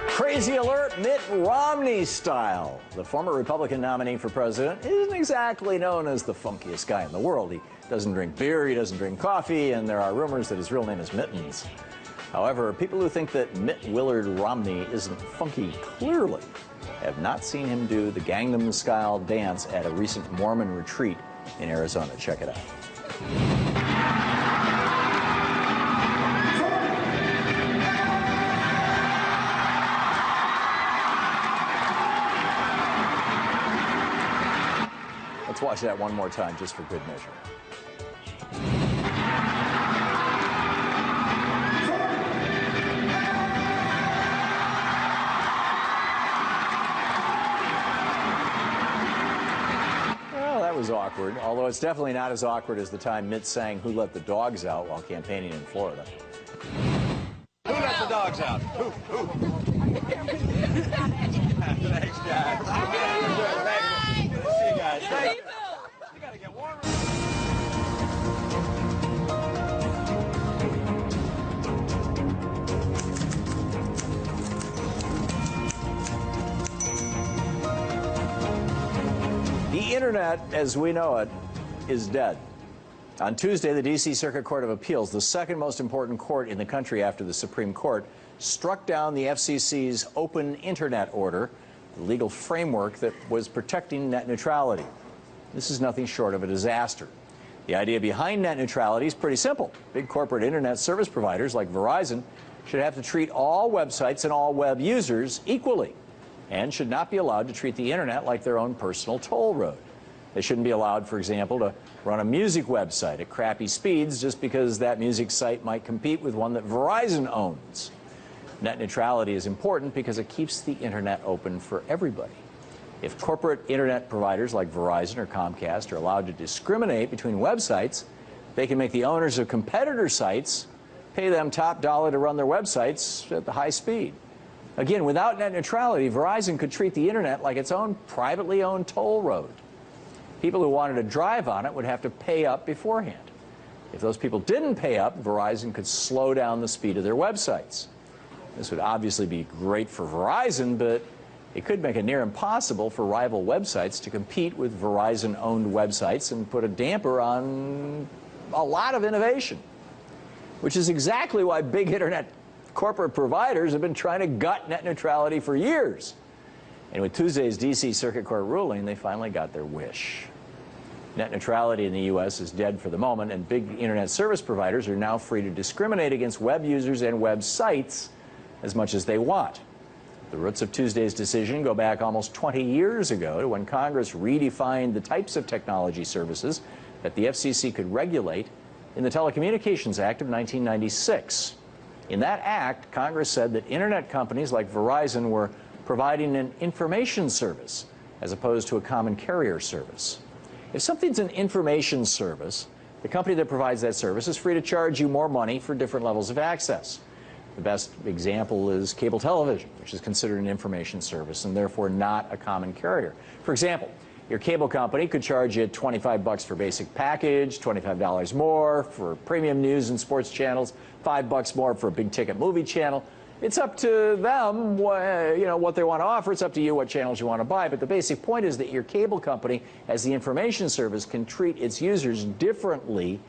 Crazy alert, Mitt Romney style. The former Republican nominee for president isn't exactly known as the funkiest guy in the world. He doesn't drink beer, he doesn't drink coffee, and there are rumors that his real name is Mittens. However, people who think that Mitt Willard Romney isn't funky clearly have not seen him do the Gangnam Style dance at a recent Mormon retreat in Arizona. Check it out. Let's watch that one more time just for good measure. Well, that was awkward, although it's definitely not as awkward as the time Mitt sang Who Let the Dogs Out while campaigning in Florida. Who let the dogs out? Who? Thanks, guys. See you guys. You gotta get warmer. The internet, as we know it, is dead. On Tuesday, the D.C. Circuit Court of Appeals, the second most important court in the country after the Supreme Court, struck down the FCC's open internet order, the legal framework that was protecting net neutrality. This is nothing short of a disaster. The idea behind net neutrality is pretty simple. Big corporate internet service providers like Verizon should have to treat all websites and all web users equally and should not be allowed to treat the internet like their own personal toll road. They shouldn't be allowed, for example, to run a music website at crappy speeds just because that music site might compete with one that Verizon owns. Net neutrality is important because it keeps the internet open for everybody. If corporate internet providers like Verizon or Comcast are allowed to discriminate between websites, they can make the owners of competitor sites pay them top dollar to run their websites at the high speed. Again, without net neutrality, Verizon could treat the internet like its own privately owned toll road. People who wanted to drive on it would have to pay up beforehand. If those people didn't pay up, Verizon could slow down the speed of their websites. This would obviously be great for Verizon, but it could make it near impossible for rival websites to compete with Verizon-owned websites and put a damper on a lot of innovation, which is exactly why big internet corporate providers have been trying to gut net neutrality for years. And with Tuesday's D.C. Circuit Court ruling, they finally got their wish. Net neutrality in the U.S. is dead for the moment, and big internet service providers are now free to discriminate against web users and websites as much as they want. The roots of Tuesday's decision go back almost 20 years ago to when Congress redefined the types of technology services that the FCC could regulate in the Telecommunications Act of 1996. In that act, Congress said that internet companies like Verizon were providing an information service as opposed to a common carrier service. If something's an information service, the company that provides that service is free to charge you more money for different levels of access. The best example is cable television, which is considered an information service and therefore not a common carrier. For example, your cable company could charge you $25 for basic package, $25 more for premium news and sports channels, $5 more for a big ticket movie channel. It's up to them, what they want to offer. It's up to you what channels you want to buy. But the basic point is that your cable company, as the information service, can treat its users differently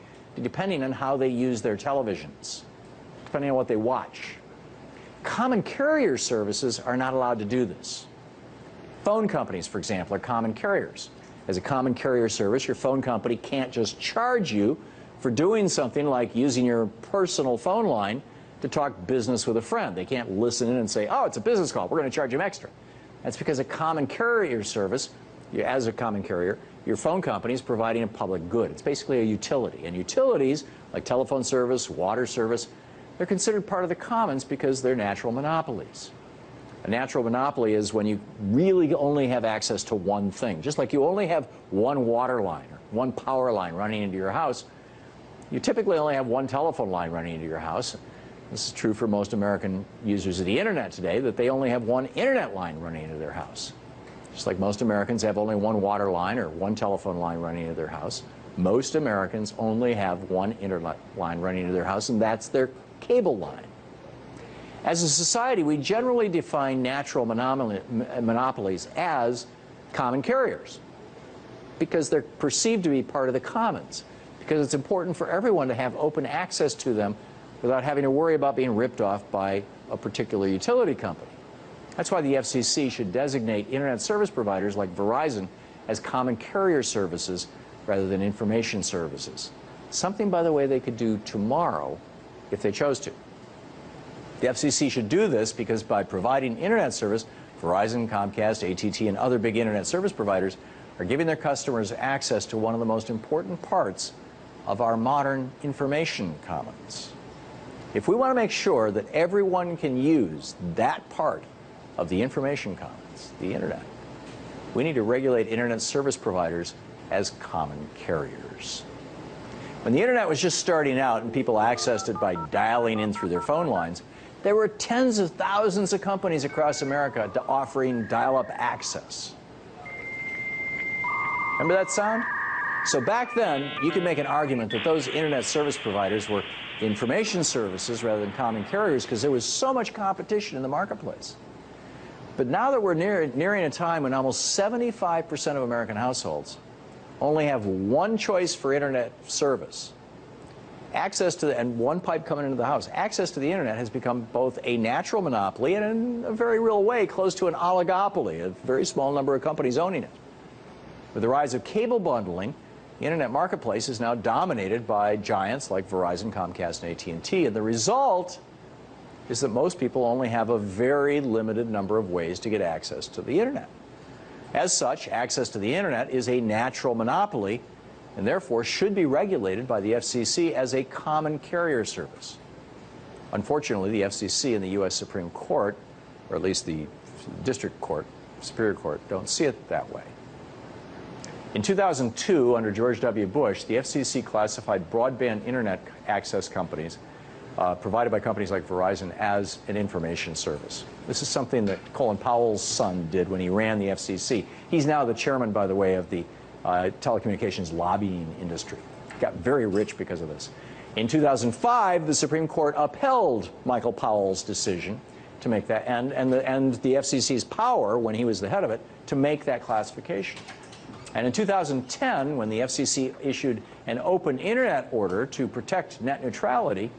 depending on how they use their televisions, depending on what they watch. Common carrier services are not allowed to do this. Phone companies, for example, are common carriers. As a common carrier service, your phone company can't just charge you for doing something like using your personal phone line to talk business with a friend. They can't listen in and say, oh, it's a business call, we're going to charge them extra. That's because a common carrier service, as a common carrier, your phone company is providing a public good. It's basically a utility. And utilities, like telephone service, water service, they're considered part of the commons because they're natural monopolies. A natural monopoly is when you really only have access to one thing. Just like you only have one water line or one power line running into your house, you typically only have one telephone line running into your house. This is true for most American users of the internet today, that they only have one internet line running into their house. Just like most Americans have only one water line or one telephone line running into their house, most Americans only have one internet line running into their house, and that's their cable line. As a society, we generally define natural monopolies as common carriers because they're perceived to be part of the commons, because it's important for everyone to have open access to them without having to worry about being ripped off by a particular utility company. That's why the FCC should designate internet service providers like Verizon as common carrier services rather than information services. Something, by the way, they could do tomorrow if they chose to. The FCC should do this because by providing internet service, Verizon, Comcast, AT&T, and other big internet service providers are giving their customers access to one of the most important parts of our modern information commons. If we want to make sure that everyone can use that part of the information commons, the internet, we need to regulate internet service providers as common carriers. When the internet was just starting out and people accessed it by dialing in through their phone lines, there were tens of thousands of companies across America offering dial-up access. Remember that sound? So back then, you could make an argument that those internet service providers were information services rather than common carriers because there was so much competition in the marketplace. But now that we're nearing a time when almost 75% of American households only have one choice for internet service, access to and one pipe coming into the house, access to the internet has become both a natural monopoly and in a very real way close to an oligopoly, a very small number of companies owning it. With the rise of cable bundling, the internet marketplace is now dominated by giants like Verizon, Comcast, and AT&T, and the result is that most people only have a very limited number of ways to get access to the internet. As such, access to the internet is a natural monopoly and therefore should be regulated by the FCC as a common carrier service. Unfortunately, the FCC and the U.S. Supreme Court, or at least the District Court, Superior Court, don't see it that way. In 2002, under George W. Bush, the FCC classified broadband internet access companies provided by companies like Verizon as an information service. This is something that Colin Powell's son did when he ran the FCC. He's now the chairman, by the way, of the telecommunications lobbying industry. Got very rich because of this. In 2005, the Supreme Court upheld Michael Powell's decision to make that, and the FCC's power, when he was the head of it, to make that classification. And in 2010, when the FCC issued an open internet order to protect net neutrality,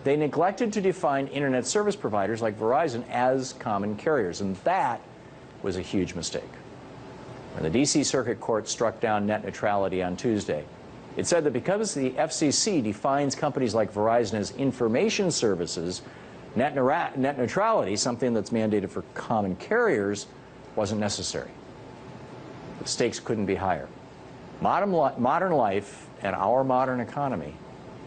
they neglected to define internet service providers like Verizon as common carriers, and that was a huge mistake. When the D.C. Circuit Court struck down net neutrality on Tuesday, it said that because the FCC defines companies like Verizon as information services, net neutrality, something that's mandated for common carriers, wasn't necessary. The stakes couldn't be higher. Modern life and our modern economy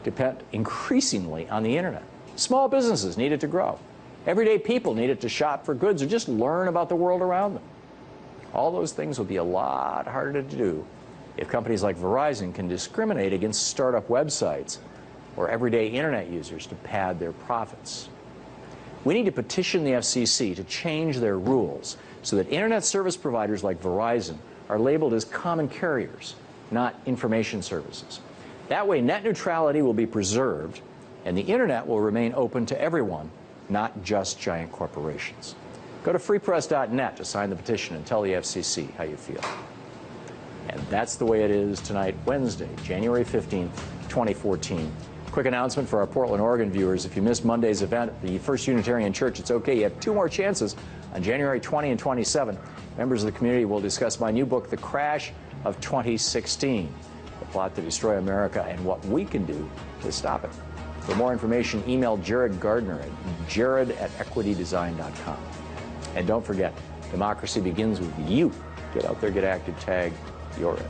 depend increasingly on the internet. Small businesses needed to grow. Everyday people needed to shop for goods or just learn about the world around them. All those things will be a lot harder to do if companies like Verizon can discriminate against startup websites or everyday internet users to pad their profits. We need to petition the FCC to change their rules so that internet service providers like Verizon are labeled as common carriers, not information services. That way, net neutrality will be preserved, and the internet will remain open to everyone, not just giant corporations. Go to freepress.net to sign the petition and tell the FCC how you feel. And that's the way it is tonight, Wednesday, January 15th, 2014. Quick announcement for our Portland, Oregon viewers. If you missed Monday's event at the First Unitarian Church, it's okay. You have 2 more chances on January 20 and 27. Members of the community will discuss my new book, The Crash of 2016, the plot to destroy America and what we can do to stop it. For more information, email Jared Gardner at jared@equitydesign.com. And don't forget, democracy begins with you. Get out there, get active, tag, you're it.